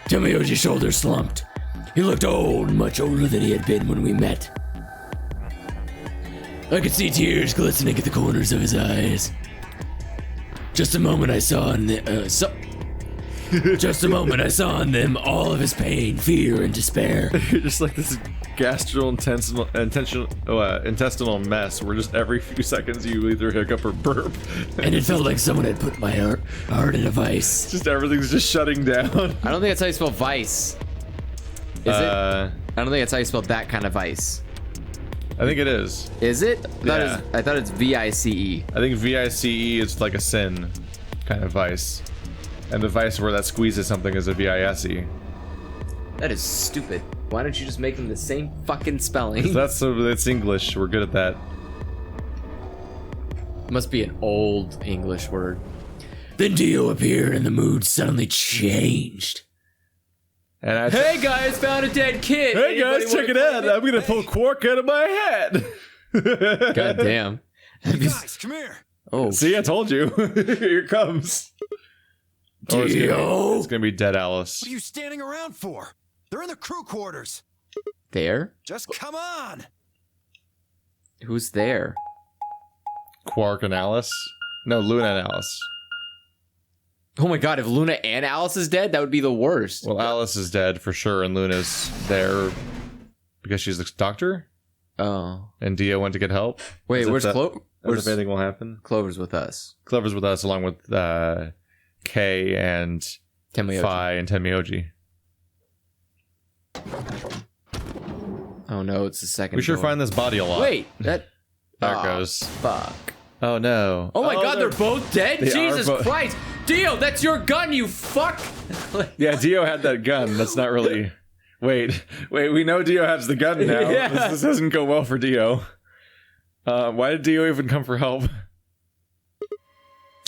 Tomoyoji's shoulders slumped. He looked old, much older than he had been when we met. I could see tears glistening at the corners of his eyes. Just a moment I saw in them all of his pain, fear, and despair. You're just like this intestinal mess where just every few seconds you either hiccup or burp. And it felt like someone had put my heart in a vice. Just everything's just shutting down. I don't think that's how you spell vice. Is it? I don't think that's how you spell that kind of vice. I think it is. Is it? Yeah. I thought it's V-I-C-E. I think V-I-C-E is like a sin kind of vice. And the vice where that squeezes something is a V-I-S-E. That is stupid. Why don't you just make them the same fucking spelling? That's English. We're good at that. Must be an old English word. Then Dio appeared and the mood suddenly changed. And hey guys, found a dead kid. Hey guys, check it out. I'm gonna pull Quark out of my head. God damn. Hey guys, come here. Oh, see, I told you. Here it comes. Dio? It's gonna be dead Alice. What are you standing around for? They're in the crew quarters. there? Just come on. Who's there? Quark and Alice? No, Luna and Alice. Oh my god, if Luna and Alice is dead, that would be the worst. Well, Alice is dead for sure, and Luna's there because she's the doctor. Oh. And Dio went to get help. Wait, where's Clover? Clover? If anything will happen. Clover's with us. Clover's with us along with Kay and Tomoyoji. Phi and Tenmyoji. Oh no, it's the second We sure door. find this body a lot. Wait, that... There it Oh, goes. Fuck. Oh no. Oh my god, they're both dead? they Jesus are Christ! Dio, that's your gun, you fuck! Yeah, Dio had that gun. That's not really... Wait, we know Dio has the gun now. Yeah. This doesn't go well for Dio. Why did Dio even come for help?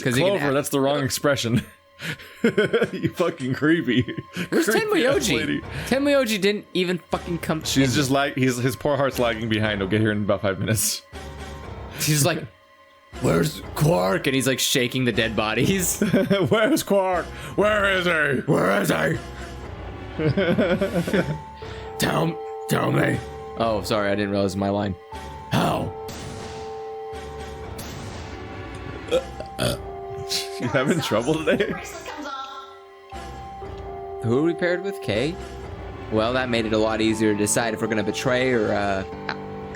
Clover, that's the wrong expression. You fucking creepy. Where's Creepy ass Tenmyoji? lady. Tenmyoji didn't even fucking come. She's just like, his poor heart's lagging behind. He'll get here in about 5 minutes. She's like, where's Quark? And he's like shaking the dead bodies. Where's Quark? Where is he? Where is he? Tell me. Oh, sorry, I didn't realize my line. How? You having trouble today? Who are we paired with? Kay? Well, that made it a lot easier to decide if we're gonna betray or,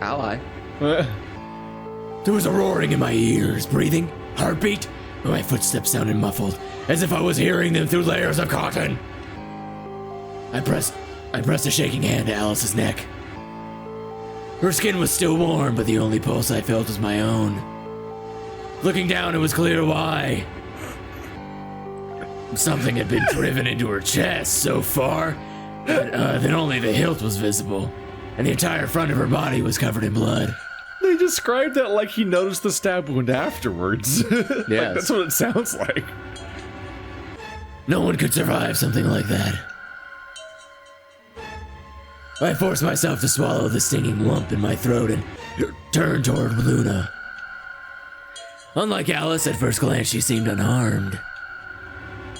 ally. There was a roaring in my ears, breathing, heartbeat, but my footsteps sounded muffled, as if I was hearing them through layers of cotton. I pressed a shaking hand to Alice's neck. Her skin was still warm, but the only pulse I felt was my own. Looking down, it was clear why. Something had been driven into her chest so far that only the hilt was visible, and the entire front of her body was covered in blood. They described that like he noticed the stab wound afterwards. Like, Yes. that's what it sounds like. No one could survive something like that. I forced myself to swallow the stinging lump in my throat and turned toward Luna. Unlike Alice, at first glance she seemed unharmed.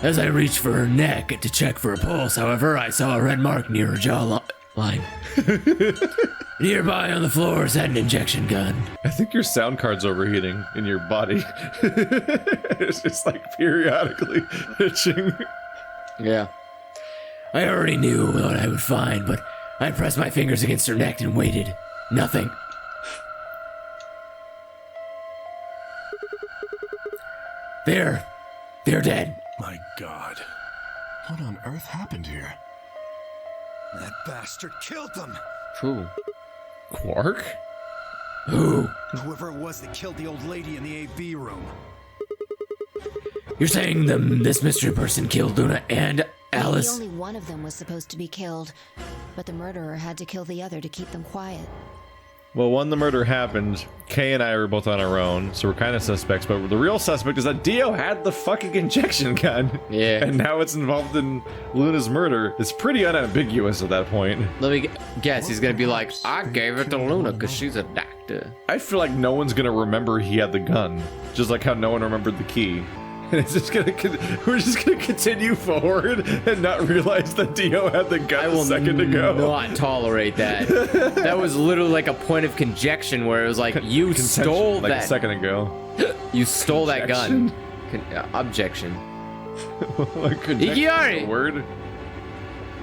As I reached for her neck to check for a pulse, however, I saw a red mark near her jawline. Nearby on the floor sat an injection gun. I think your sound card's overheating in your body. It's just like periodically itching. Yeah. I already knew what I would find, but I pressed my fingers against her neck and waited. Nothing. They're dead. My God. What on earth happened here? That bastard killed them. Who? Quark? Who? Whoever it was that killed the old lady in the AV room. You're saying this mystery person killed Luna and Alice? Only one of them was supposed to be killed, but the murderer had to kill the other to keep them quiet. Well, when the murder happened, Kay and I were both on our own, so we're kind of suspects, but the real suspect is that Dio had the fucking injection gun. Yeah. And now it's involved in Luna's murder. It's pretty unambiguous at that point. Let me guess, he's gonna be like, I gave it to Luna because she's a doctor. I feel like no one's gonna remember he had the gun. Just like how no one remembered the key. And it's just we're just gonna continue forward and not realize that Dio had the gun a second ago. Not tolerate that. That was literally like a point of conjunction where it was like you stole like that a second ago. You stole that gun. Objection. Ikiari! Word?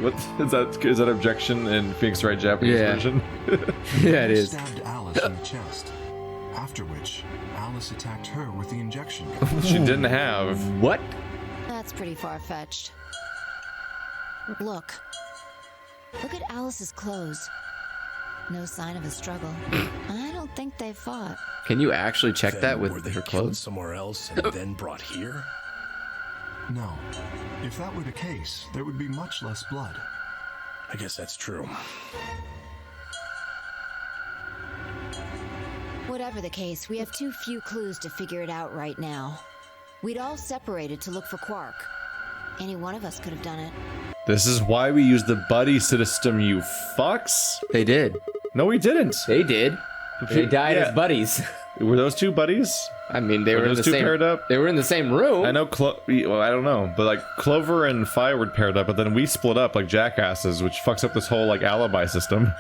What is that? Is that objection in Phoenix Wright Japanese version? Yeah, it is. Stabbed Alice in the chest. After which, Alice attacked her with the injection. She didn't have. What? That's pretty far-fetched. Look at Alice's clothes. No sign of a struggle. I don't think they fought. Can you actually check Then that were with they her killed clothes? somewhere else and then brought here? No. If that were the case, there would be much less blood. I guess that's true. Whatever the case, we have too few clues to figure it out right now. We'd all separated to look for Quark. Any one of us could have done it. This is why we use the buddy system, you fucks. They did. No, we didn't. They did. They died as buddies. Were those two buddies? I mean, they were in those the two same. paired up? They were in the same room. I know. Well, I don't know, but like Clover and Fi were paired up, but then we split up like jackasses, which fucks up this whole like alibi system.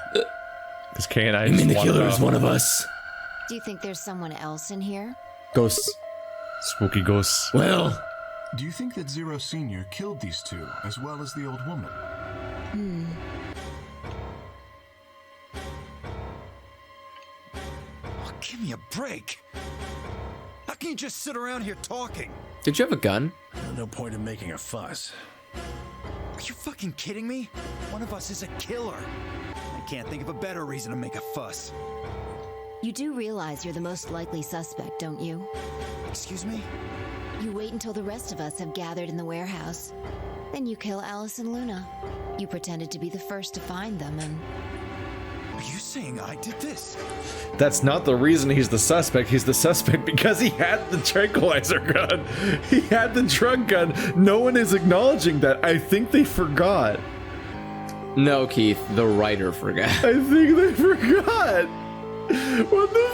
Because Kay and I. You mean the just killer wandered is off. one of us? Do you think there's someone else in here? Ghosts. Spooky ghosts. Well, Do you think that Zero Sr. killed these two, as well as the old woman? Oh, give me a break! How can you just sit around here talking? Did you have a gun? No point in making a fuss. Are you fucking kidding me? One of us is a killer. I can't think of a better reason to make a fuss. You do realize you're the most likely suspect, don't you? Excuse me? You wait until the rest of us have gathered in the warehouse. Then you kill Alice and Luna. You pretended to be the first to find them, and Are you saying I did this? That's not the reason he's the suspect. He's the suspect because he had the tranquilizer gun. He had the drug gun. No one is acknowledging that. I think they forgot. No, Keith. The writer forgot. I think they forgot. What the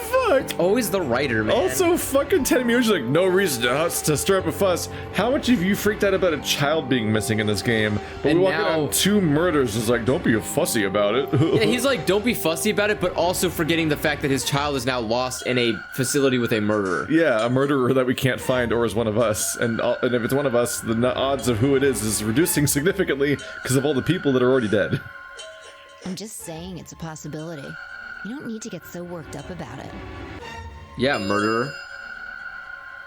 fuck? Always the writer, man. Also, fucking Tenmu's like, no reason to stir up a fuss. How much have you freaked out about a child being missing in this game? But And we walk now- in on 2 murders. It's like, don't be fussy about it. Yeah, he's like, don't be fussy about it, but also forgetting the fact that his child is now lost in a facility with a murderer. Yeah, a murderer that we can't find or is one of us. And if it's one of us, the odds of who it is reducing significantly because of all the people that are already dead. I'm just saying it's a possibility. You don't need to get so worked up about it. Yeah, murderer.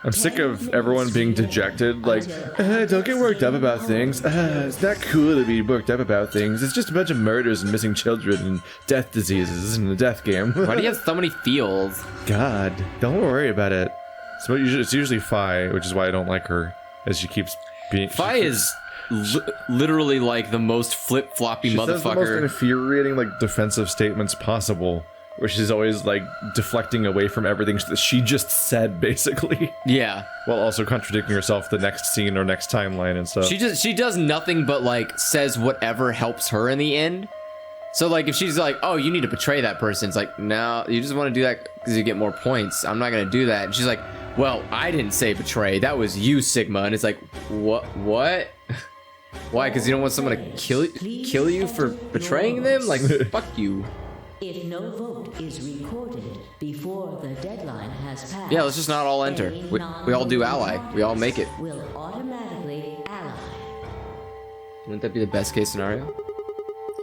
I'm sick of everyone being dejected, like, don't get worked up about things. It's not cool to be worked up about things. It's just a bunch of murders and missing children and death diseases in the death game. Why do you have so many feels? God, don't worry about it. It's usually Fi, which is why I don't like her, as she keeps being... Fi is literally like the most flip-floppy She says the most motherfucker. infuriating, like, defensive statements possible, where she's always, like, deflecting away from everything that she just said, basically. Yeah. While also contradicting herself the next scene or next timeline and stuff. She does nothing but like says whatever helps her in the end. So like if she's like, oh, you need to betray that person, it's like, no, you just want to do that because you get more points. I'm not gonna do that. And she's like, well, I didn't say betray, that was you, Sigma. And it's like, what? Why? Because you don't want someone to kill you for betraying them? Like, fuck you. If no vote is recorded before the deadline has passed, Yeah, let's just not all enter. We all do ally. We all make it. will automatically ally. Wouldn't that be the best case scenario?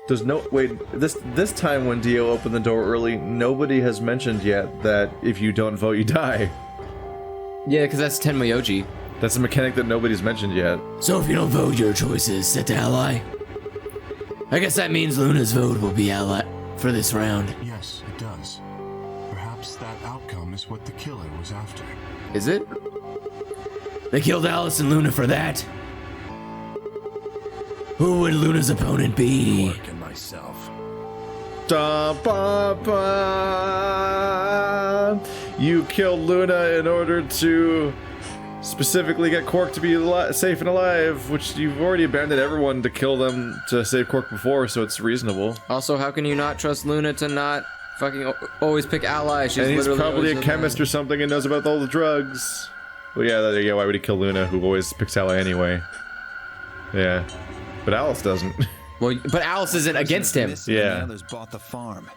There's no wait. This time when Dio opened the door early, nobody has mentioned yet that if you don't vote, you die. Yeah, because that's Tenmyoji. That's a mechanic that nobody's mentioned yet. so if you don't vote, your choice is set to ally. I guess that means Luna's vote will be ally for this round. Yes, it does. Perhaps that outcome is what the killer was after. Is it? They killed Alice and Luna for that. Who would Luna's opponent be? Working myself. Da, ba, ba. You killed Luna in order to specifically get Quark to be safe and alive, which you've already abandoned everyone to kill them to save Quark before, so it's reasonable. Also, how can you not trust Luna to not fucking always pick allies? She's And he's literally probably a always chemist or something and knows about all the drugs. Well, yeah, why would he kill Luna, who always picks Ally anyway? Yeah. But Alice doesn't. Well, but Alice isn't against him. Yeah. The others bought the farm.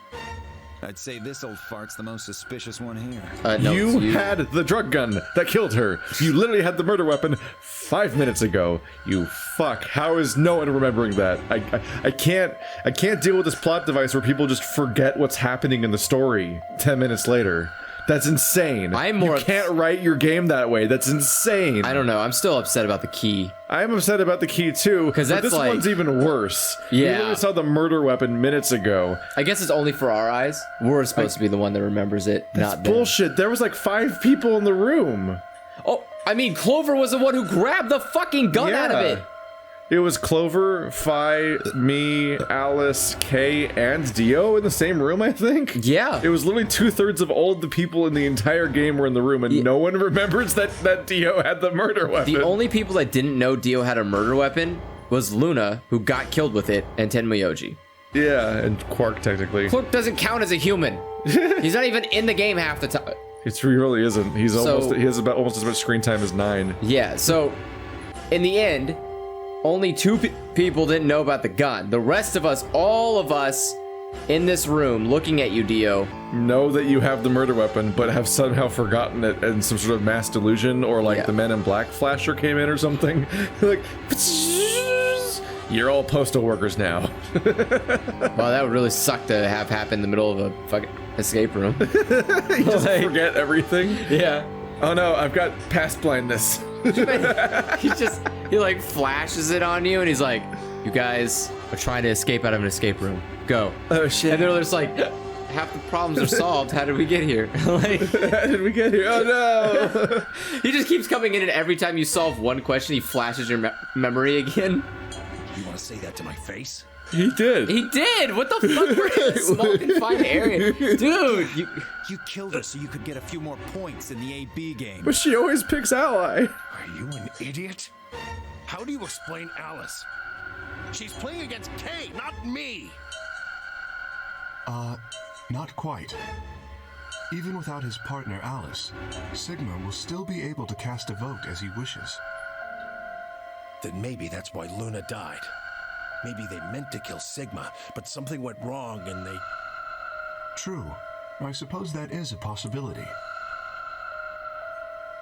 I'd say this old fart's the most suspicious one here. No, You it's had the drug gun that killed her. You literally had the murder weapon 5 minutes ago. You fuck. How is no one remembering that? I can't deal with this plot device where people just forget what's happening in the story 10 minutes later. That's insane. You can't write your game that way. That's insane. I don't know. I'm still upset about the key. I'm upset about the key too, but that's this like- one's even worse. Yeah. We literally saw the murder weapon minutes ago. I guess it's only for our eyes. We're supposed to be the one that remembers it, not them. Bullshit. There was like 5 people in the room. Oh, I mean, Clover was the one who grabbed the fucking gun out of it. It was Clover, Fi, me, Alice, Kay, and Dio in the same room, I think? Yeah. It was literally 2/3 of all of the people in the entire game were in the room, and no one remembers that Dio had the murder weapon. The only people that didn't know Dio had a murder weapon was Luna, who got killed with it, and Tenmayoji. Yeah, and Quark, technically. Quark doesn't count as a human. He's not even in the game half the time. He really isn't. He has about almost as much screen time as 9. Yeah, so in the end, only 2 people didn't know about the gun. The rest of us, all of us in this room looking at you, Dio, know that you have the murder weapon, but have somehow forgotten it in some sort of mass delusion, or like the Men in Black flasher came in or something. Like, you're all postal workers now. Wow, that would really suck to have happen in the middle of a fucking escape room. You just forget everything. Yeah. Oh no, I've got past blindness. He like flashes it on you and he's like, you guys are trying to escape out of an escape room. Go. Oh shit. And they're just like, half the problems are solved. How did we get here? Like, how did we get here? Oh no. He just keeps coming in, and every time you solve one question, he flashes your memory again. You want to say that to my face? He did. He did. What the fuck? We're in a small confined area, dude. You killed her so you could get a few more points in the AB game. But she always picks Ally. Are you an idiot? How do you explain Alice? She's playing against Kay, not me. Not quite. Even without his partner Alice, Sigma will still be able to cast a vote as he wishes. Then maybe that's why Luna died. Maybe they meant to kill Sigma, but something went wrong and they... True. I suppose that is a possibility.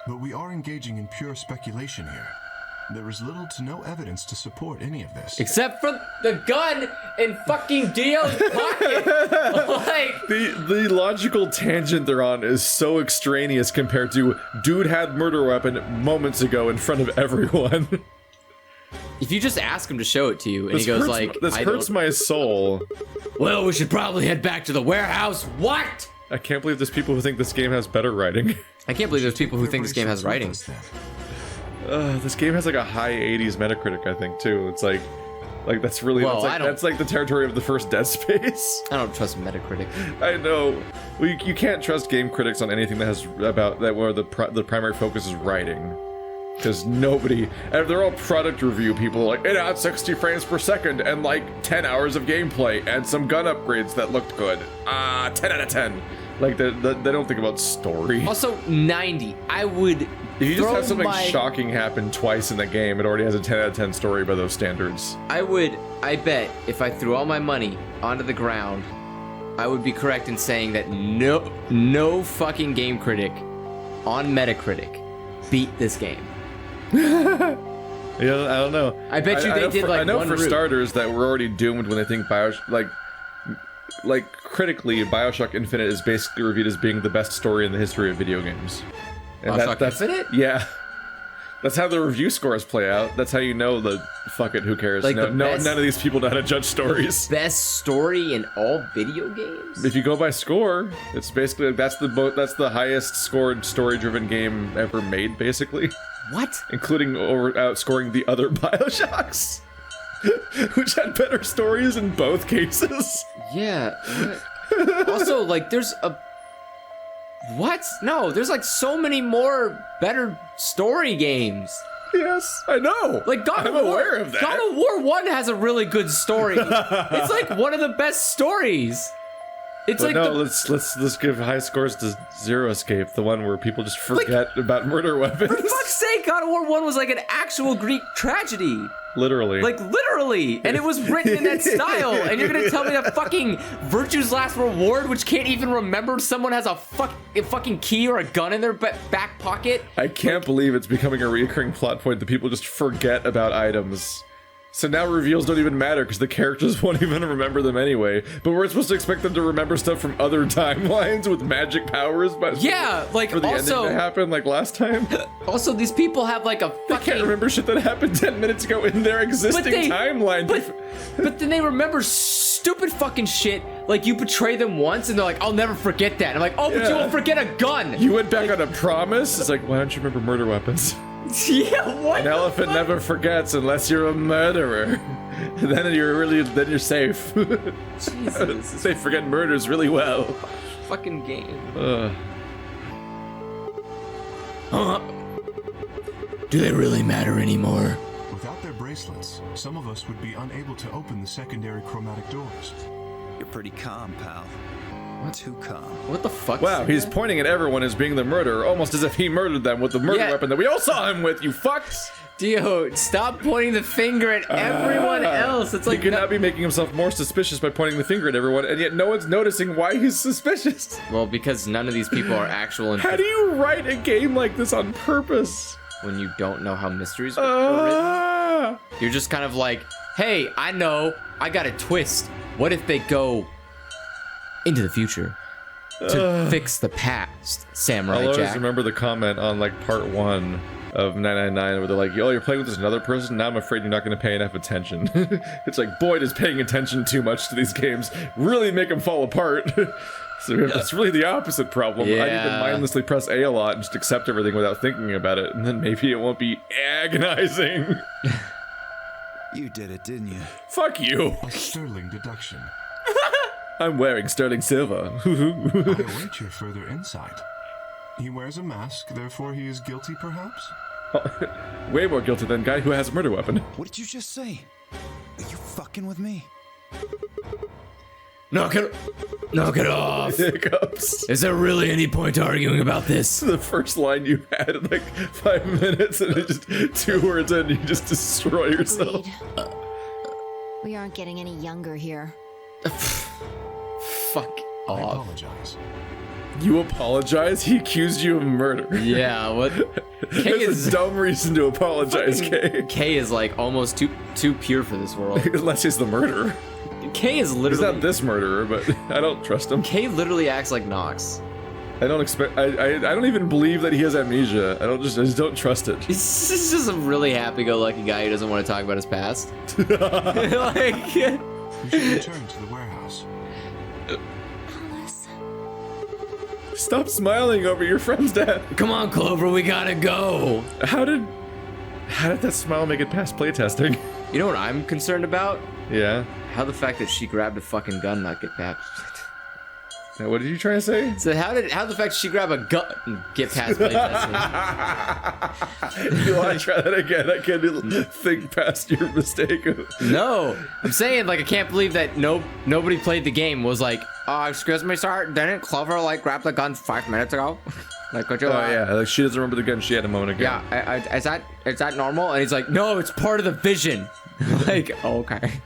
But we are engaging in pure speculation here. There is little to no evidence to support any of this. Except for the gun in fucking Dio's pocket. Like, the logical tangent they're on is so extraneous compared to dude had murder weapon moments ago in front of everyone. if you just ask him to show it to you, and he goes like, "This hurts my soul." Well, we should probably head back to the warehouse. What? I can't believe there's people who think this game has better writing. I can't believe there's people who think this game has writing. This game has like a high 80s Metacritic, I think, too. It's like that's really that's like the territory of the first Dead Space. I don't trust Metacritic. I know. Well, you can't trust game critics on anything that has about that where the primary focus is writing, because they're all product review people. Like, it had 60 frames per second and like 10 hours of gameplay and some gun upgrades that looked good. 10 out of 10. Like they don't think about story. Also 90. I would. If you just have something shocking happen twice in the game, it already has a 10 out of 10 story by those standards. I bet if I threw all my money onto the ground, I would be correct in saying that no fucking game critic on Metacritic beat this game. Yeah, I don't know. I bet you they did like I know one for route. starters that we're already doomed when they think Bioshock, like critically, Bioshock Infinite is basically reviewed as being the best story in the history of video games. And Bioshock Infinite? Yeah. That's how the review scores play out. That's how you know fuck it, who cares? Like none of these people know how to judge stories. Best story in all video games? If you go by score, it's basically that's the highest scored story-driven game ever made, basically. What? Including outscoring the other Bioshocks, which had better stories in both cases. Yeah. Also, like, there's a... What? No, there's like so many more better story games. Yes, I know. Like God of War. aware of that. God of War 1 has a really good story. It's like one of the best stories. It's But like no, let's give high scores to Zero Escape, the one where people just forget about murder weapons. for fuck's sake, God of War 1 was like an actual Greek tragedy. Literally. Like, literally. And it was written in that style. And you're gonna tell me that fucking Virtue's Last Reward, which can't even remember someone has a fucking key or a gun in their back pocket? I can't believe it's becoming a recurring plot point that people just forget about items. So now reveals don't even matter because the characters won't even remember them anyway. But we're supposed to expect them to remember stuff from other timelines with magic powers, but Yeah, like for the ending also to happen like last time. also these people have like a They can't fucking remember shit that happened 10 minutes ago in their existing timeline. But then they remember stupid fucking shit. Like you betray them once and they're like, I'll never forget that. I'm like, oh, but you Yeah. won't forget a gun. You went back on a promise? It's like, why don't you remember murder weapons? Yeah, what? An elephant never forgets unless you're a murderer. Then you're safe. Jesus, They forget murders really well. fucking game. Do they really matter anymore? Without their bracelets, some of us would be unable to open the secondary chromatic doors. You're pretty calm, pal. Too calm. What the fuck? Wow, he's pointing at everyone as being the murderer, almost as if he murdered them with the murder Yeah. weapon that we all saw him with, you fucks! Dude, stop pointing the finger at everyone else. It's like He could not be making himself more suspicious by pointing the finger at everyone, and yet no one's noticing why he's suspicious. Well, because none of these people are actual. How do you write a game like this on purpose? When you don't know how mysteries are written, you're just kind of like, hey, I know, I got a twist. What if they go into the future to fix the past, Samurai I'll always Jack? remember the comment on like part 1 of 999 where they're like, oh, you're playing with this another person? Now I'm afraid you're not going to pay enough attention. It's like, boy, does paying attention too much to these games really make them fall apart. So it's really the opposite problem. I need to Yeah. mindlessly press A lot and just accept everything without thinking about it, and then maybe it won't be agonizing. You did it, didn't you? Fuck you. A sterling deduction. I'm wearing sterling silver. I await your further insight. He wears a mask, therefore he is guilty, perhaps? Way more guilty than guy who has a murder weapon. What did you just say? Are you fucking with me? Knock it off. Hiccups. Is there really any point arguing about this? The first line you had in like 5 minutes, and it just 2 words in, you just destroy yourself. Agreed. We aren't getting any younger here. Fuck I off. apologize. You apologize? He accused you of murder. Yeah, what? K That's is a dumb reason to apologize, Kay. K is like almost too pure for this world. Unless he's the murderer. K is He's literally. not this murderer, but I don't trust him. K literally acts like Nox. I don't expect. I don't even believe that he has amnesia. I just don't trust it. He's just a really happy-go-lucky guy who doesn't want to talk about his past. Like, We should return to the warehouse. Alice. Stop smiling over your friend's death. Come on, Clover, we gotta go. How did that smile make it past playtesting? you know what I'm concerned about? Yeah. How the fact that she grabbed a fucking gun not get past. Now, what did you try to say? So how the fact she grab a gun and get past playtesting? You want to try that again? I can't think past your mistake. No, I'm saying like I can't believe that nobody played the game was like, oh, excuse me, sir, didn't Clover like grab the gun 5 minutes ago? Like, could you? Oh yeah, like she doesn't remember the gun she had a moment ago. Yeah, is that normal? And he's like, no, it's part of the vision. Like, okay.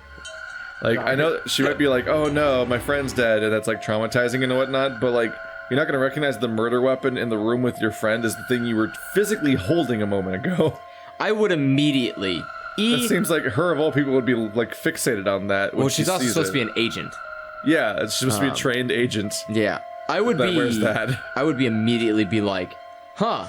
Like, I know she might be like, oh no, my friend's dead, and that's like traumatizing and whatnot, but like, you're not gonna recognize the murder weapon in the room with your friend as the thing you were physically holding a moment ago. I would immediately. It seems like her of all people would be like fixated on that. Well, she's also supposed to be an agent. Yeah, it's supposed to be a trained agent. Yeah, I would That be. wears that. I would be immediately be like, huh,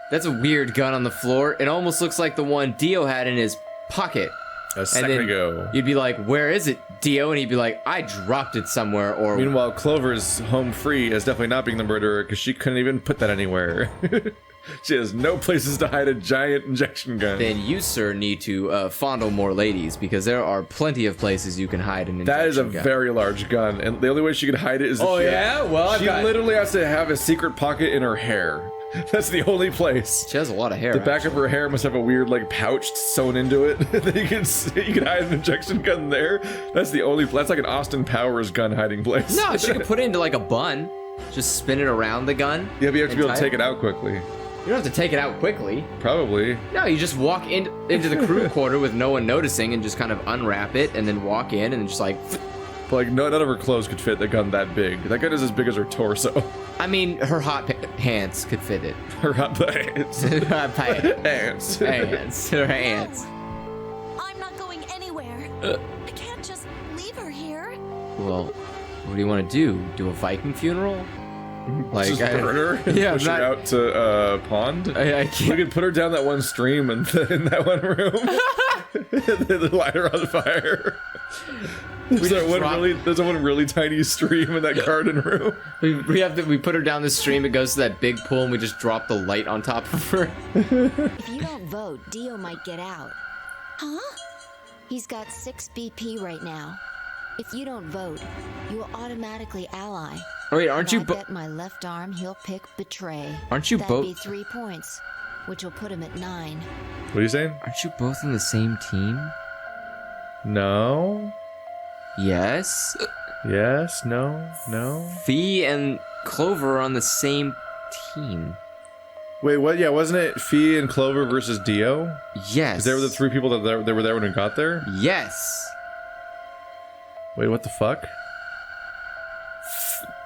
that's a weird gun on the floor. It almost looks like the one Dio had in his pocket. A second ago. You'd be like, where is it, Dio? And he'd be like, I dropped it somewhere. Or Meanwhile, Clover's home free as definitely not being the murderer because she couldn't even put that anywhere. She has no places to hide a giant injection gun. then you, sir, need to fondle more ladies because there are plenty of places you can hide an injection That is a gun. very large gun, and the only way she could hide it is if Oh, she yeah? Well, I've she got- literally has to have a secret pocket in her hair. That's the only place. She has a lot of hair. The back of her hair must have a weird like pouch sewn into it that you can hide an injection gun there. That's the only. That's like an Austin Powers gun hiding place. No, she could put it into like a bun. Just spin it around the gun. Yeah, but you have to be able to take it out quickly. You don't have to take it out quickly. Probably. No, you just walk into the crew quarter with no one noticing and just kind of unwrap it and then walk in and then just like... But like, none of her clothes could fit the gun that big. That gun is as big as her torso. I mean, her hot hands could fit it. Her hot pants. Her hot Hands. hands. Her hands. I'm not going anywhere. I can't just leave her here. Well, what do you want to do? Do a Viking funeral? Like, just burn her and push her out to pond? I can't. We could put her down that one stream in that one room. And then light her on fire. There's one really tiny stream in that garden room. We put her down the stream, it goes to that big pool, and we just drop the light on top of her. If you don't vote, Dio might get out. Huh? He's got 6 BP right now. If you don't vote, you will automatically ally. Wait, aren't you I bet my left arm he'll pick betray. Aren't you That'd both? be 3 points, which will put him at 9. What are you saying? Aren't you both on the same team? No. Yes. Yes. No. No. Fee and Clover are on the same team. Wait, what? Yeah, wasn't it Fee and Clover versus Dio? Yes. 'Cause they were the 3 people that they were there when we got there? Yes. Wait, what the fuck?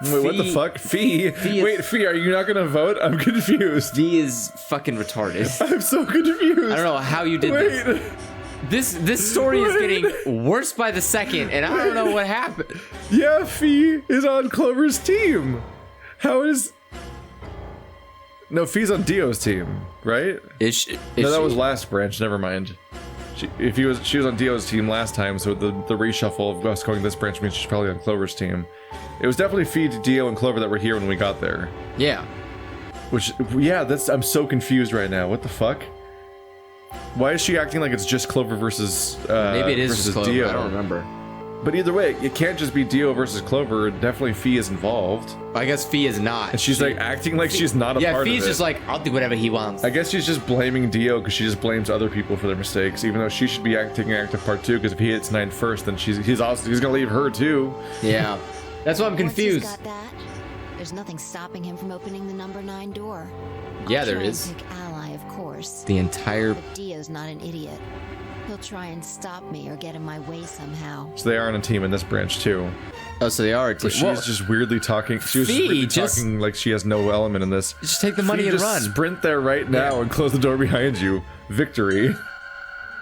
Wait, what the fuck? Fee? Wait, Fee, are you not gonna vote? I'm confused. Fee is fucking retarded. I'm so confused. I don't know how you did this story is getting worse by the second, and I don't know what happened. Yeah, Fee is on Clover's team. How is... No, Fee's on Dio's team, right? No, that was last branch, never mind. She was on Dio's team last time, so the reshuffle of us going this branch means she's probably on Clover's team. It was definitely Fee, Dio, and Clover that were here when we got there. Yeah. Which, yeah, I'm so confused right now. What the fuck? Why is she acting like it's just Clover versus maybe it is versus just Clover. Dio? I don't remember. But either way, it can't just be Dio versus Clover. Definitely Fee is involved. I guess Fee is not. And she's like acting like she's not a part of it. Yeah, Fee's just like, I'll do whatever he wants. I guess she's just blaming Dio because she just blames other people for their mistakes, even though she should be taking active part too. Because if he hits 9 first, then he's gonna leave her too. Yeah, that's why I'm confused. Once he's got that, there's nothing stopping him from opening the number 9 door. Yeah, I'll there try and is. pick ally, of course. The entire. But Dio's not an idiot. He'll try and stop me or get in my way somehow. So they are on a team in this branch too. Oh, so they are. But she's just weirdly talking. She was Fee, weirdly talking like she has no element in this. Just take the money Fee, and just run. Sprint there right now and close the door behind you. Victory.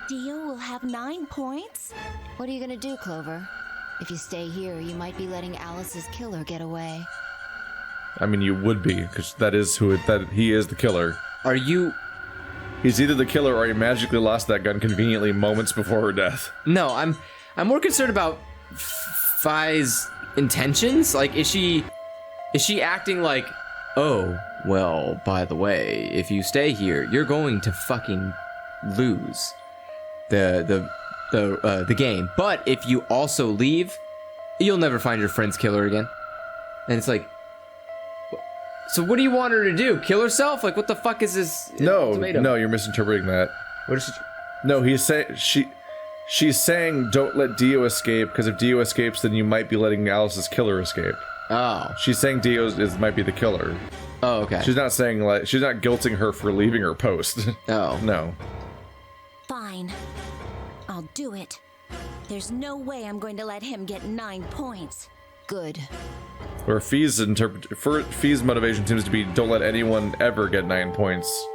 Dio will have 9 points? What are you gonna do, Clover? If you stay here, you might be letting Alice's killer get away. I mean, you would be, because that he is the killer. Are you? He's either the killer or he magically lost that gun conveniently moments before her death. No, I'm more concerned about Fi's intentions. Like, is she acting like, oh, well, by the way, if you stay here, you're going to fucking lose the game. But if you also leave, you'll never find your friend's killer again. And it's like, so what do you want her to do? Kill herself? Like, what the fuck is this? No, ultimatum? no, you're misinterpreting that. What is she? No, she's saying don't let Dio escape, because if Dio escapes, then you might be letting Alice's killer escape. Oh. She's saying Dio might be the killer. Oh, okay. She's not saying she's not guilting her for leaving her post. Oh. No. Fine. I'll do it. There's no way I'm going to let him get 9 points. Good. Or Fee's motivation seems to be don't let anyone ever get 9 points,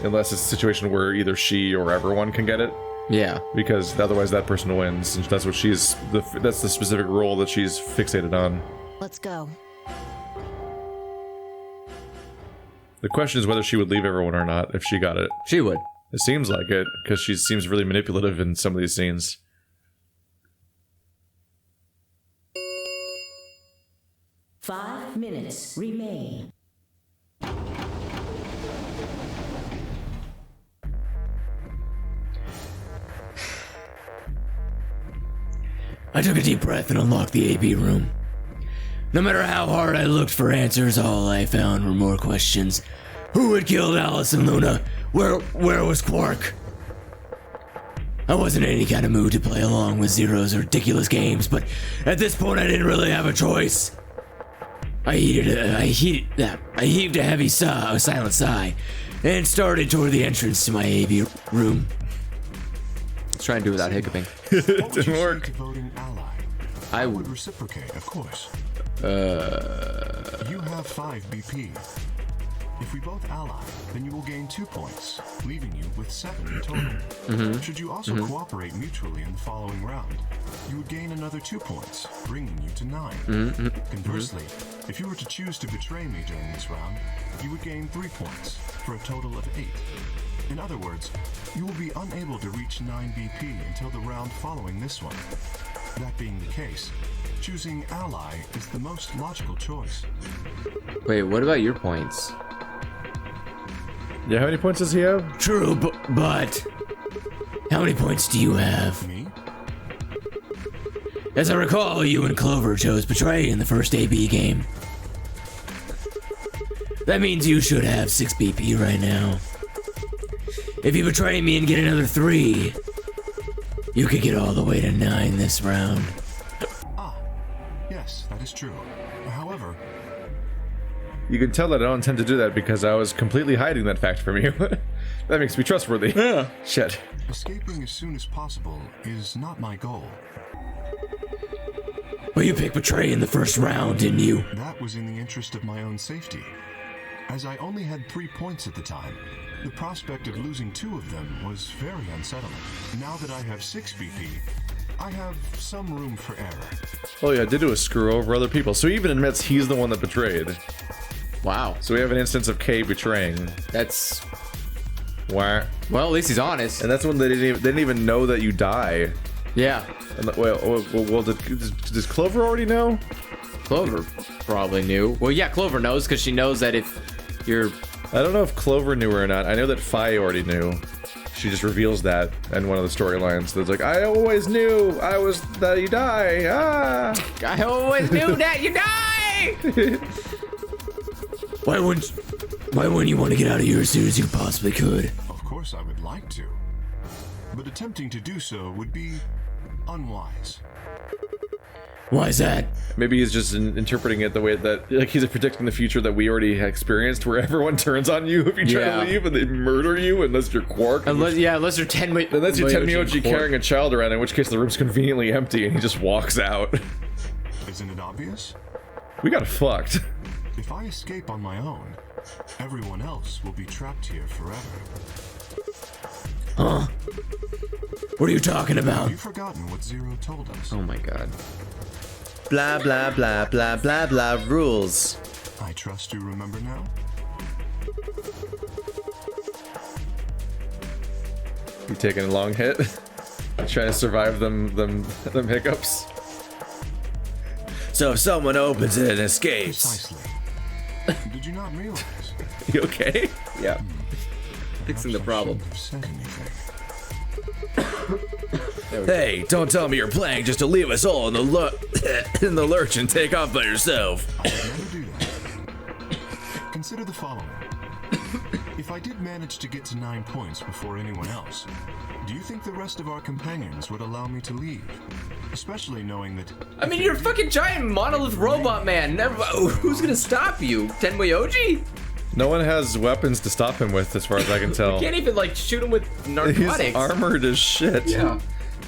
unless it's a situation where either she or everyone can get it. Yeah. Because otherwise that person wins. And that's what that's the specific role that she's fixated on. Let's go. The question is whether she would leave everyone or not if she got it. She would. It seems like it, because she seems really manipulative in some of these scenes. Five minutes remain. I took a deep breath and unlocked the AB room. No matter how hard I looked for answers, all I found were more questions. Who had killed Alice and Luna? Where was Quark? I wasn't in any kind of mood to play along with Zero's ridiculous games, but at this point I didn't really have a choice. I heaved a heavy sigh, a silent sigh, and started toward the entrance to my AV room. Let's try and do it without hiccuping. What would you say to voting ally? I would reciprocate, of course. You have 5 BP. If we both ally, then you will gain 2 points, leaving you with 7 in total. Should you also cooperate mutually in the following round, you would gain another 2 points, bringing you to 9. Conversely, if you were to choose to betray me during this round, you would gain 3 points, for a total of 8. In other words, you will be unable to reach 9 BP until the round following this one. That being the case, choosing ally is the most logical choice. Wait, what about your points? Yeah, how many points does he have? True, but how many points do you have? Me? As I recall, you and Clover chose Betray in the first AB game. That means you should have 6 BP right now. If you betray me and get another 3, you could get all the way to 9 this round. Ah, yes, that is true. However, You can tell that I don't intend to do that because I was completely hiding that fact from you. That makes me trustworthy. Yeah. Shit. escaping as soon as possible is not my goal. But you picked Betray in the first round, didn't you? That was in the interest of my own safety. As I only had 3 points at the time, the prospect of losing 2 of them was very unsettling. Now that I have 6 BP, I have some room for error. Oh yeah, did do a screw over other people. So he even admits he's the one that betrayed. Wow. So we have an instance of K betraying. That's... Why? Well, at least he's honest. And that's when they didn't even know that you die. Yeah. And well, does Clover already know? Clover probably knew. Well, yeah, Clover knows because she knows that if you're... I don't know if Clover knew or not. I know that Fi already knew. She just reveals that in one of the storylines. That's like, I always knew that you die. Ah! I always knew that you die! Why wouldn't you want to get out of here as soon as you possibly could? Of course I would like to. But attempting to do so would be unwise. Why is that? Maybe he's just interpreting it the way that, like, he's predicting the future that we already experienced, where everyone turns on you if you try to leave, and they murder you unless you're Quark. Unless you're Tenmyoji carrying a child around, in which case the room's conveniently empty and he just walks out. Isn't it obvious? We got fucked. If I escape on my own, everyone else will be trapped here forever. Huh? What are you talking about? You've forgotten what Zero told us. Oh my god. Blah, blah, blah, blah, blah, blah, rules. I trust you remember now? You taking a long hit? Trying to survive them hiccups? So if someone opens it and escapes... Precisely. Did you not realize? You okay? Yeah. Fixing the problem. Said anything. Hey, don't tell me you're playing just to leave us all in the lurch and take off by yourself. I would never do that. Consider the following. If I did manage to get to 9 points before anyone else, do you think the rest of our companions would allow me to leave? Especially knowing that... I mean, you're a fucking giant monolith robot man. Who's gonna stop you? Tenmyoji? No one has weapons to stop him with, as far as I can tell. You can't even, like, shoot him with narcotics. He's armored as shit. Yeah.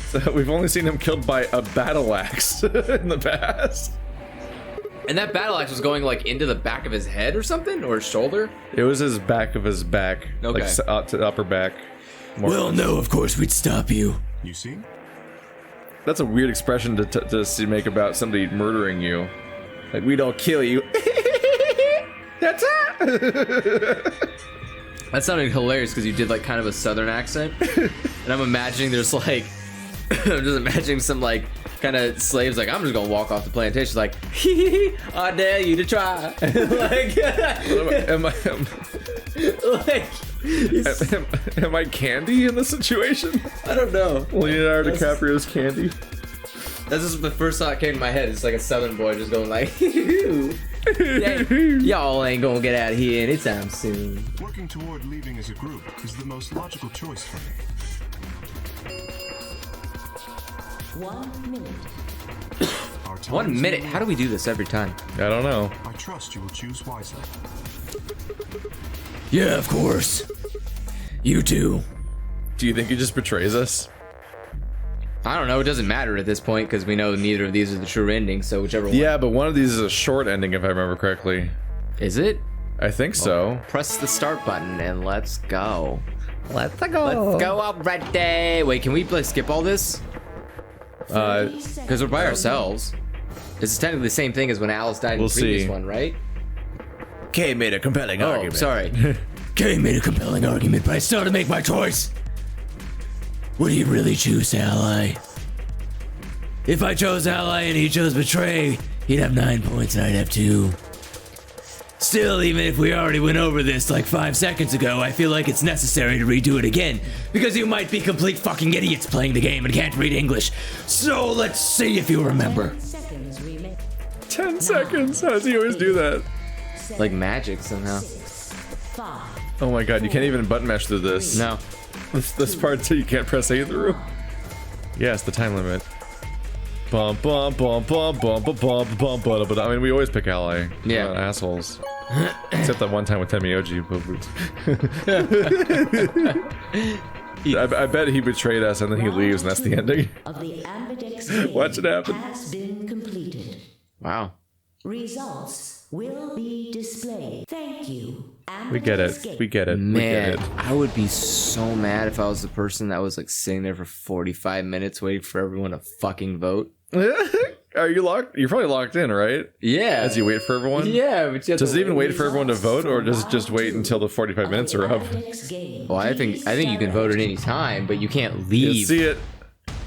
So we've only seen him killed by a battle axe in the past. And that battle axe was going, like, into the back of his head or something? Or his shoulder? It was his back of his back. Okay. Like, to the upper back. Well, no, of course we'd stop you. You see? That's a weird expression to make about somebody murdering you. Like, we don't kill you. That's it. That sounded hilarious because you did, like, kind of a southern accent. And I'm imagining there's, like... I'm just imagining some, like, kind of slaves, like, I'm just gonna walk off the plantation, like, I dare you to try. Like... Am I Candy in this situation? I don't know. Leonardo DiCaprio's Candy. That's just the first thought that came to my head. It's like a southern boy just going like, Y'all ain't gonna get out of here anytime soon. Working toward leaving as a group is the most logical choice for me. 1 minute. Our time 1 is minute. limited. How do we do this every time? I don't know. I trust you will choose wisely. Yeah, of course. You too. Do you think he just betrays us? I don't know. It doesn't matter at this point because we know neither of these are the true endings. So whichever one. Yeah, but one of these is a short ending, if I remember correctly. Is it? I think so. Press the start button and let's go. Let's go already. Wait, can we like skip all this? Because we're by ourselves. This is technically the same thing as when Alice died in the previous one, right? Kay made a compelling Oh, argument. sorry. Kay made a compelling argument, but I still have to make my choice. Would he really choose Ally? If I chose Ally and he chose Betray, he'd have 9 points and I'd have 2. Still, even if we already went over this like 5 seconds ago, I feel like it's necessary to redo it again, because you might be complete fucking idiots playing the game and can't read English. So let's see if you remember. 10 seconds remain. 10 seconds. How does he always do that? Like magic somehow. 5. Oh my god, you can't even button mash through this. No. This part too, you can't press A through. Yeah, it's the time limit. Bum bum bum bum bum bum bum bum bum bum. I mean, we always pick Ally. Yeah. We're not assholes. Except that one time with Temioji. I bet he betrayed us and then he leaves and that's the ending. Of the Ambidex Game Watch it happen. has been completed. Wow. Results will be displayed. Thank you. We get it. Ambidex We get it. Man, We get it. I would be so mad if I was the person that was like sitting there for 45 minutes waiting for everyone to fucking vote. Are you locked? You're probably locked in, right? Yeah. As you wait for everyone? Yeah, but you have Does to it even wait for everyone to vote, or does it just wait until the 45 minutes are up? Ambidex Game. Well, I think you can vote at any time, but you can't You leave. see it?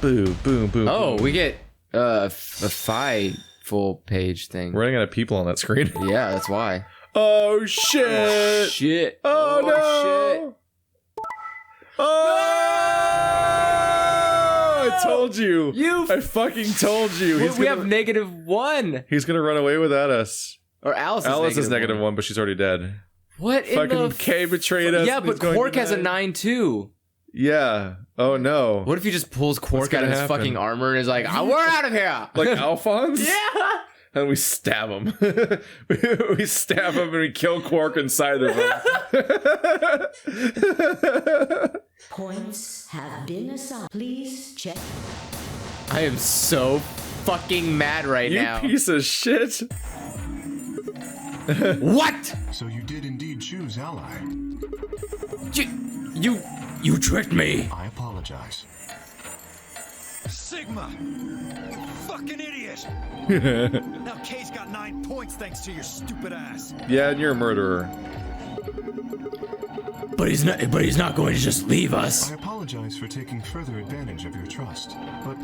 Boom, boom, boom. Oh, boom. we get a full page thing. We're running out of people on that screen. Yeah, that's why. Oh shit! Shit. Oh, no! Oh! I told you. I fucking told you. We have -1. He's gonna run away without us. Or Alice Is -1, but she's already dead. What in Fucking the Kay betrayed us. Yeah, and but he's going Quark to has a die. 9 too. Yeah. Oh no. What if he just pulls Quark out gonna of his happen? fucking armor and is like, "Oh, we're out of here." Like Alphonse? Yeah. And we stab him. we stab him and we kill Quark inside of him. Points have been assigned. Please check. I am so fucking mad right You now. piece of shit. What? So you did indeed choose Ally. You tricked me. I apologize. Sigma! Fucking idiot! Now Kay's got 9 points thanks to your stupid ass. Yeah, and you're a murderer. But he's not going to just leave us. I apologize for taking further advantage of your trust, but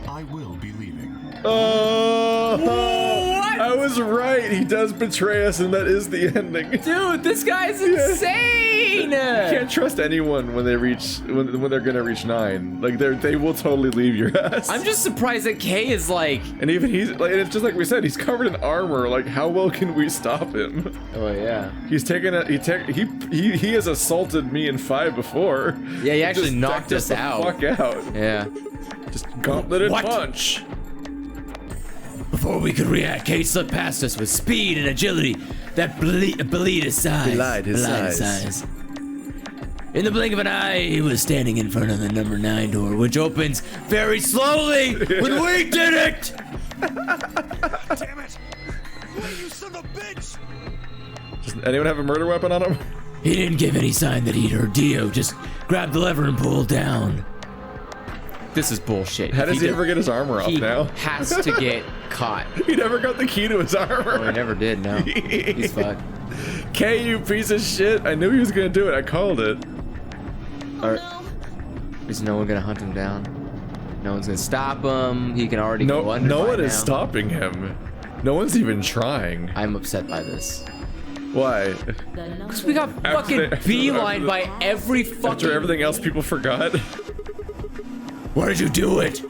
I will be leaving. Oh, what? I was right. He does betray us, and that is the ending. Dude, this guy's insane. You can't trust anyone when they reach when they're gonna reach 9. Like they will totally leave your ass. I'm just surprised that Kay is like. And even he's like, it's just like we said, he's covered in armor. Like, how well can we stop him? Oh yeah. He's taken a he has assaulted me in 5 before. Yeah, he actually Just knocked decked us the out. Fuck out. Yeah. Just gauntleted What? punch. Before we could react, Kay slipped past us with speed and agility that belied his size. Belied his size. In the blink of an eye, he was standing in front of the number 9 door, which opens very slowly when we did it! Damn it! Wait, you son of a bitch! Does anyone have a murder weapon on him? He didn't give any sign that he'd heard Dio, just grabbed the lever and pulled down. This is bullshit. How If does he ever get his armor off He now? has to get caught. He never got the key to his armor. Oh, he never did. No, he's fucked. Kay, you piece of shit. I knew he was gonna do it. I called it. Is no one gonna hunt him down? No one's gonna stop him. He can already go under. No by one is now. stopping him. No one's even trying. I'm upset by this. Why? Because we got fucking beelined by every fucking. After everything else people forgot Why did you do it?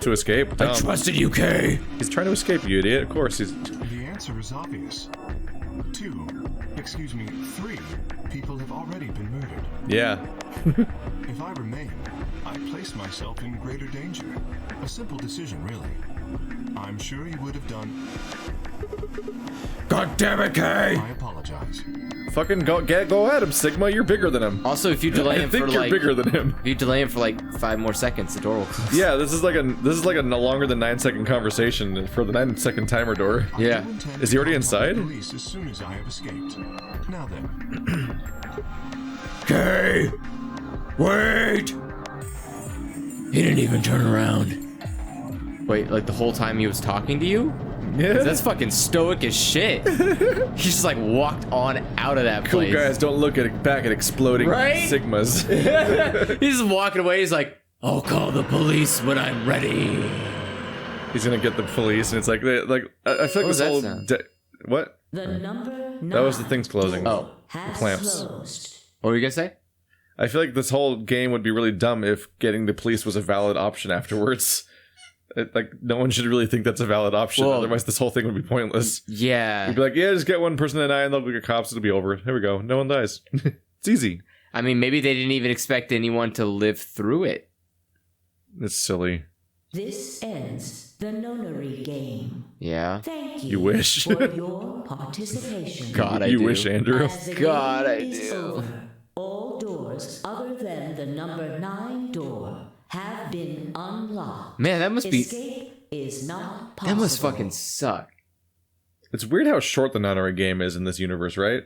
to escape. I trusted you, Kay. He's trying to escape, you idiot. Of course he's. The answer is obvious. 3 people have already been murdered. Yeah. If I remain, I place myself in greater danger. A simple decision, really. I'm sure he would have done... God damn it, Kay! I apologize. Fucking go at him, Sigma. You're bigger than him. Also, if you delay him I think for you're like bigger than him. if you delay him for like 5 more seconds, the door will close. Yeah, this is like a no longer than 9-second conversation for the 9-second timer door. Yeah. Is he already inside? Police as soon as I have escaped. Now then. Kay! Wait! He didn't even turn around. Wait, like the whole time he was talking to you? Yeah. That's fucking stoic as shit. He just like walked on out of that Cool place. guys don't look back at exploding Right? Sigmas. He's just walking away. He's like, I'll call the police when I'm ready. He's gonna get the police, and it's like I feel like was this whole that sound? what? The number 9 That was the things closing. oh, has clamps. closed. what were you gonna say? I feel like this whole game would be really dumb if getting the police was a valid option afterwards. Like, no one should really think that's a valid option. Well, Otherwise, this whole thing would be pointless. Yeah. You'd be like, yeah, just get one person to die and they'll get cops. It'll be over. Here we go. No one dies. It's easy. I mean, maybe they didn't even expect anyone to live through it. It's silly. This ends the Nonary game. Yeah. Thank you, You wish. for your participation. God, I You do. wish, Andrew. As the God, game I is do. over, all doors other than the number 9 door have been unlocked. Man, that must be. Escape is not possible. That must fucking suck. It's weird how short the Nonary game is in this universe, right?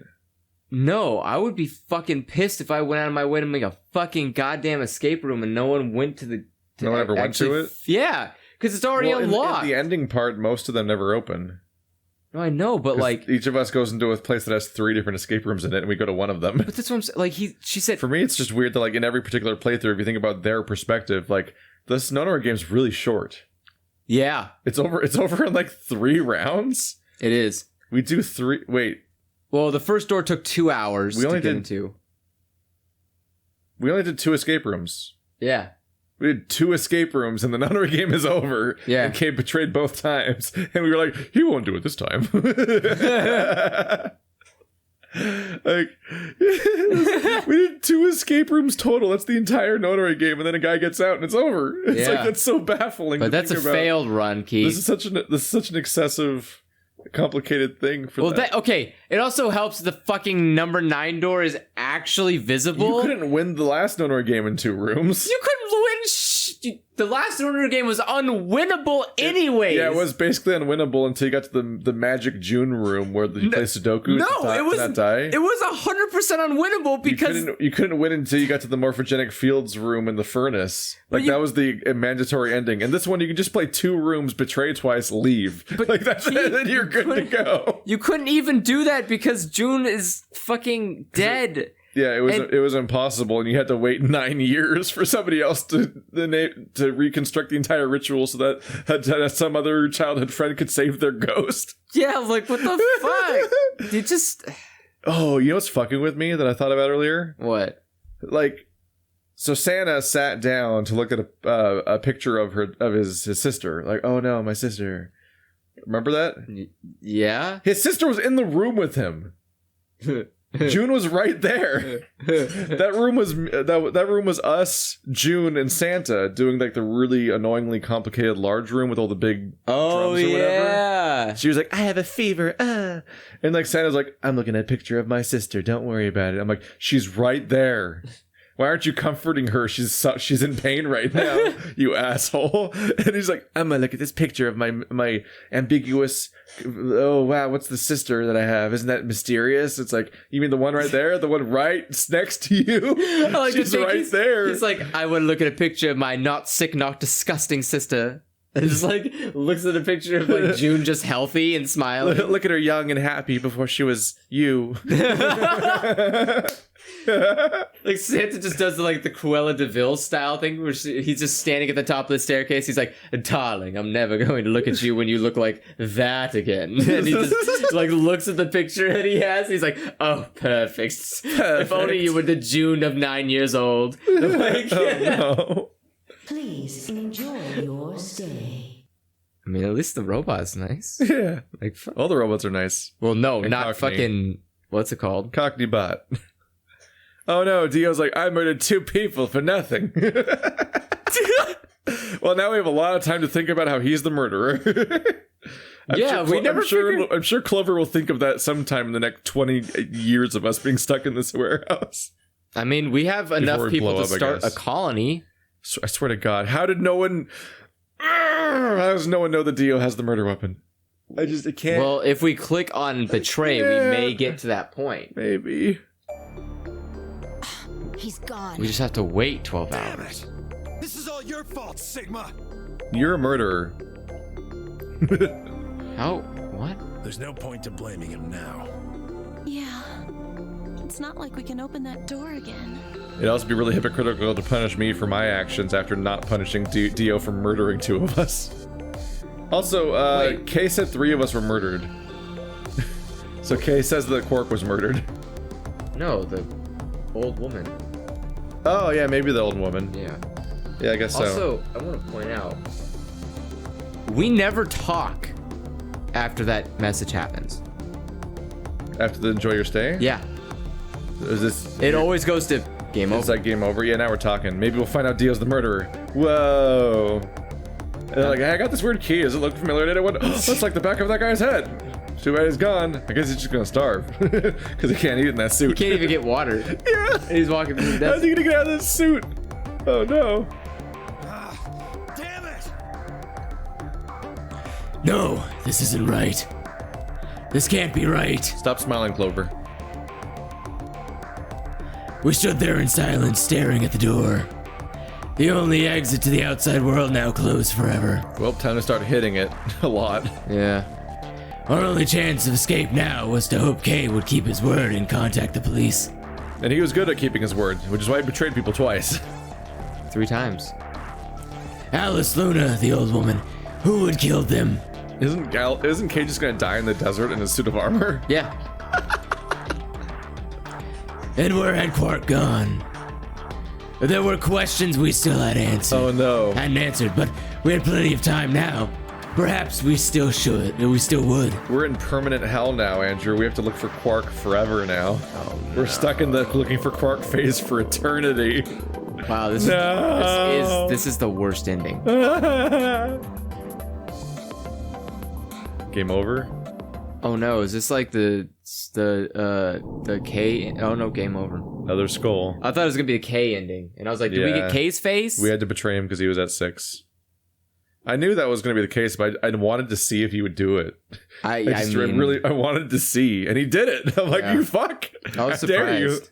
No, I would be fucking pissed if I went out of my way to make a fucking goddamn escape room and no one went to the. No one ever went to it? Yeah, because it's already Well, unlocked. in the ending part, most of them never open. No, I know, but 'Cause like, each of us goes into a place that has 3 different escape rooms in it, and we go to one of them. but that's what I'm saying. Like she said, For me, it's just weird that like in every particular playthrough, if you think about their perspective, like this Nonary game's really short. yeah, It's over in like 3 rounds. it is. We do 3. Wait, Well, the first door took 2 hours We only to get did- into. we only did 2 escape rooms. Yeah. We did 2 escape rooms, and the Nonary game is over. Yeah. And Kate betrayed both times, and we were like, he won't do it this time. Like, we did 2 escape rooms total. That's the entire Nonary game, and then a guy gets out, and it's over. It's Yeah. like that's so baffling. But to that's a think about. failed run, Keith. This is such an excessive, complicated thing for Well, that. okay. It also helps the fucking number 9 door is actually visible. You couldn't win the last Nonary game in 2 rooms. You couldn't win. The last Nonary game was unwinnable anyways. Yeah, it was basically unwinnable until you got to the magic June room where you play Sudoku. No, to it was not die. It was 100% unwinnable because you couldn't win until you got to the morphogenic fields room in the furnace. Like you- that was the mandatory ending. And this one, you can just play 2 rooms, betray twice, leave. But Like that's you- it. Then you're good to couldn't- go. you couldn't even do that because June is fucking dead. Yeah, it was impossible, and you had to wait 9 years for somebody else to reconstruct the entire ritual so that some other childhood friend could save their ghost. Yeah, like what the fuck? You just Oh, you know what's fucking with me that I thought about earlier? what? Like, so Santa sat down to look at a picture of his sister. Like, oh no, my sister. Remember that? Yeah. His sister was in the room with him. June was right there. That room was us, June, and Santa doing like the really annoyingly complicated large room with all the big Oh drums or whatever. yeah. She was like, I have a fever. And like Santa's like, I'm looking at a picture of my sister. Don't worry about it. I'm like, she's right there. Why aren't you comforting her? She's in pain right now, you asshole. And he's like, I'm gonna look at this picture of my ambiguous. Oh wow, what's the sister that I have? Isn't that mysterious? It's like, you mean the one right there, the one right next to you? I like to She's think right there. He's like, I would look at a picture of my not sick, not disgusting sister. And just like looks at a picture of like June just healthy and smiling. Look at her young and happy before she was you. Like Santa just does like the Cruella de Vil style thing where he's just standing at the top of the staircase. He's like, darling, I'm never going to look at you when you look like that again. And he just like looks at the picture that he has. He's like, oh, perfect. If only you were the June of 9 years old. Like, Oh no. Please enjoy your stay. I mean, at least the robot's nice. Yeah. Like, All the robots are nice. well, no, And not Cockney. fucking. What's it called? Cockney bot. Oh no, Dio's like, I murdered 2 people for nothing. Well, now we have a lot of time to think about how he's the murderer. I'm sure Clover will think of that sometime in the next 20 years of us being stuck in this warehouse. I mean, we have enough we people blow to up, I start a guess. colony. I swear to God, how does no one know that Dio has the murder weapon? I can't. Well, if we click on betray, we may get to that point. Maybe. He's gone. We just have to wait 12 hours. This is all your fault, Sigma. You're a murderer. How? What? There's no point to blaming him now. Yeah. It's not like we can open that door again. It'd also be really hypocritical to punish me for my actions after not punishing Dio for murdering 2 of us. Also, Wait. Kay said 3 of us were murdered. So Kay says that Quark was murdered. No, the old woman. Oh yeah, maybe the old woman. Yeah. Yeah, I guess so. Also, I want to point out, we never talk after that message happens. After the enjoy your stay? Yeah. Is this? It always goes to game It's over. like game over. Yeah, now we're talking. Maybe we'll find out Dio's the murderer. Whoa. And they're like, hey, I got this weird key. Does it look familiar to anyone? Looks like the back of that guy's head. Too bad he's gone. I guess he's just gonna starve because he can't eat in that suit. He can't even get water. Yeah. He's walking through the How's desert. he gonna get out of this suit? Oh no. Damn it! No, this isn't right. This can't be right. Stop smiling, Clover. We stood there in silence, staring at the door. The only exit to the outside world now closed forever. Well, time to start hitting it a lot. Yeah. Our only chance of escape now was to hope Kay would keep his word and contact the police. And he was good at keeping his word, which is why he betrayed people twice. 3 times. Alice Luna, the old woman, who had killed them? Isn't Kay just gonna die in the desert in a suit of armor? Yeah. And where had Quark gone? There were questions we still had answered. Oh no. Hadn't answered, but we had plenty of time now. Perhaps we still should. We still would. We're in permanent hell now, Andrew. We have to look for Quark forever now. Oh, We're stuck in the looking for Quark phase for eternity. Wow, this is the worst ending. Game over? Oh no, is this like the K? Oh no, game over. Another skull. I thought it was gonna be a K ending, and I was like, did we Yeah. get K's face? We had to betray him because he was at 6. I knew that was going to be the case, but I wanted to see if he would do it. I wanted to see, and he did it. I'm like, Yeah. you fuck! I was How dare you? surprised.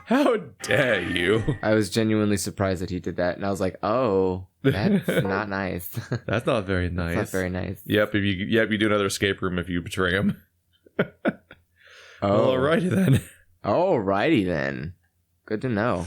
How dare you? I was genuinely surprised that he did that, and I was like, oh, that's not nice. That's not very nice. That's not very nice. Yep, you do another escape room if you betray him. Oh, Alrighty then. alrighty then. Good to know.